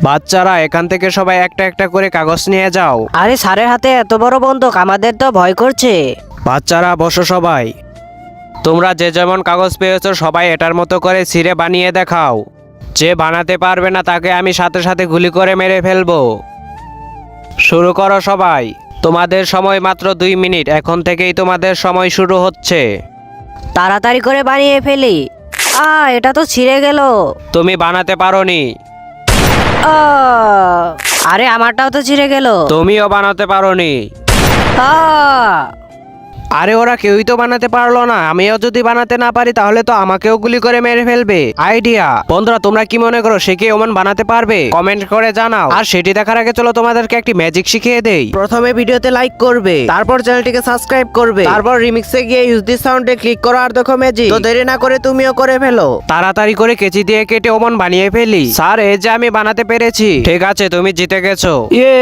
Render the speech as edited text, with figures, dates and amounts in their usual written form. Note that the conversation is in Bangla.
বাচ্চারা এখান থেকে সবাই একটা একটা করে কাগজ নিয়ে যাও। আরে স্যারের হাতে এত বড় বন্দুক, আমাদের তো ভয় করছে। বাচ্চারা বসো সবাই। তোমরা যে যেমন কাগজ পেয়েছো সবাই এটার মতো করে ছিঁড়ে বানিয়ে দেখাও। যে বানাতে পারবে না তাকে আমি সাথে সাথে গুলি করে মেরে ফেলবো। শুরু করো সবাই। তোমাদের সময় মাত্র 2 মিনিট, এখন থেকেই তোমাদের সময় শুরু হচ্ছে। তাড়াতাড়ি করে বানিয়ে ফেলি। এটা তো ছিঁড়ে গেল। তুমি বানাতে পারোনি। আ আরে আমারটাও তো ছিঁড়ে গেল। তুমিও বানাতে পারোনি। আ আরে ওরা কেউই তো বানাতে পারলো না, আমিও যদি বানাতে না পারি তাহলে তো আমাকেও গুলি করে মেরে ফেলবে। আইডিয়া। বন্ধুরা তোমরা কি মনে করো সে কি ওমান বানাতে পারবে? কমেন্ট করে জানাও। আর সেটি দেখার আগে চলো তোমাদেরকে একটি ম্যাজিক শিখিয়ে দেই। প্রথমে ভিডিওতে লাইক করবে, তারপর চ্যানেলটিকে সাবস্ক্রাইব করবে, তারপর রিমিক্সে গিয়ে ইউজ দিস সাউন্ডে ক্লিক করো আর দেখো ম্যাজিক। তো দেরি না করে তুমিও করে ফেলো। তাড়াতাড়ি করে কেচি দিয়ে কেটে ওমান বানিয়ে ফেলি। স্যার এই যে আমি বানাতে পেরেছি। ঠিক আছে তুমি জিতে গেছো। ইয়ে